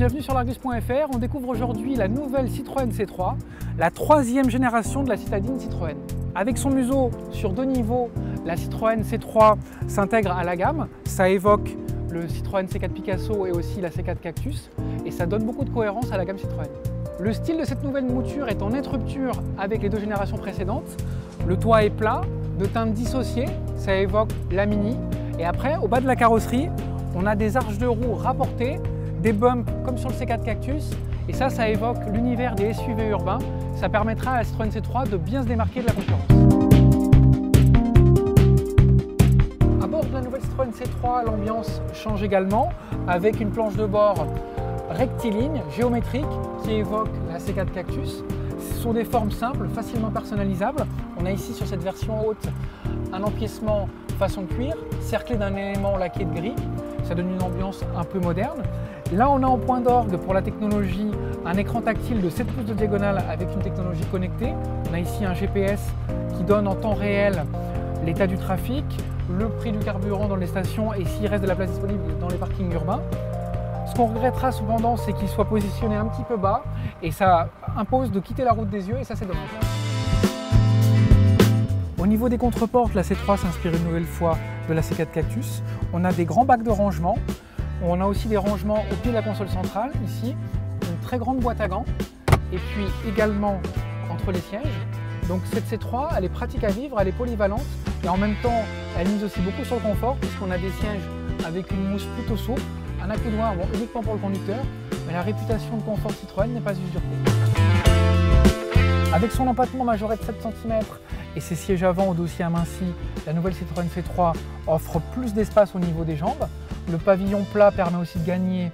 bienvenue sur l'Argus.fr. On découvre aujourd'hui la nouvelle Citroën C3, la troisième génération de la citadine Citroën. Avec son museau sur deux niveaux, la Citroën C3 s'intègre à la gamme. Ça évoque le Citroën C4 Picasso et aussi la C4 Cactus et ça donne beaucoup de cohérence à la gamme Citroën. Le style de cette nouvelle mouture est en nette rupture avec les deux générations précédentes. Le toit est plat, de teinte dissociée, ça évoque la Mini. Et après, au bas de la carrosserie, on a des arches de roue rapportées, des bumps comme sur le C4 Cactus, et ça évoque l'univers des SUV urbains. Ça permettra à la Citroën C3 de bien se démarquer de la concurrence. À bord de la nouvelle Citroën C3, l'ambiance change également, avec une planche de bord rectiligne, géométrique, qui évoque la C4 Cactus. Ce sont des formes simples, facilement personnalisables. On a ici sur cette version haute un empiècement façon cuir, cerclé d'un élément laqué de gris. Ça donne une ambiance un peu moderne. Là, on a en point d'orgue pour la technologie un écran tactile de 7 pouces de diagonale avec une technologie connectée. On a ici un GPS qui donne en temps réel l'état du trafic, le prix du carburant dans les stations et s'il reste de la place disponible dans les parkings urbains. Ce qu'on regrettera cependant, c'est qu'il soit positionné un petit peu bas et ça impose de quitter la route des yeux et ça, c'est dommage. Au niveau des contreportes, la C3 s'inspire une nouvelle fois de la C4 Cactus. On a des grands bacs de rangement. On a aussi des rangements au pied de la console centrale, ici, une très grande boîte à gants, et puis également entre les sièges. Donc cette C3, elle est pratique à vivre, elle est polyvalente, et en même temps, elle mise aussi beaucoup sur le confort, puisqu'on a des sièges avec une mousse plutôt souple, un accoudoir uniquement pour le conducteur, mais la réputation de confort Citroën n'est pas usurpée. Avec son empattement majoré de 7 cm et ses sièges avant au dossier aminci, la nouvelle Citroën C3 offre plus d'espace au niveau des jambes. Le pavillon plat permet aussi de gagner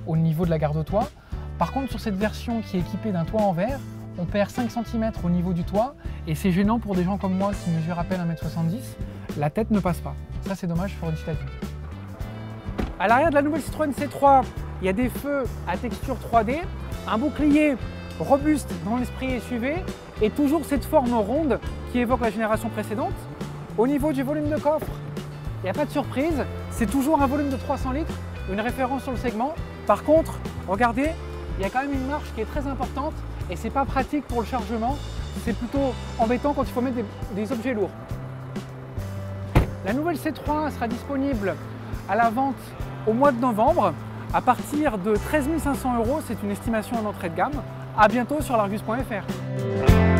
au niveau de la garde-toit. Par contre, sur cette version qui est équipée d'un toit en verre, on perd 5 cm au niveau du toit et c'est gênant pour des gens comme moi qui mesurent à peine 1,70 m. La tête ne passe pas. Ça, c'est dommage pour une citadine. À l'arrière de la nouvelle Citroën C3, il y a des feux à texture 3D, un bouclier robuste dans l'esprit SUV et toujours cette forme ronde qui évoque la génération précédente. Au niveau du volume de coffre, il n'y a pas de surprise, c'est toujours un volume de 300 litres, une référence sur le segment. Par contre, regardez, il y a quand même une marche qui est très importante et c'est pas pratique pour le chargement, c'est plutôt embêtant quand il faut mettre des objets lourds. La nouvelle C3 sera disponible à la vente au mois de novembre à partir de 13 500 €, c'est une estimation en entrée de gamme. À bientôt sur l'Argus.fr.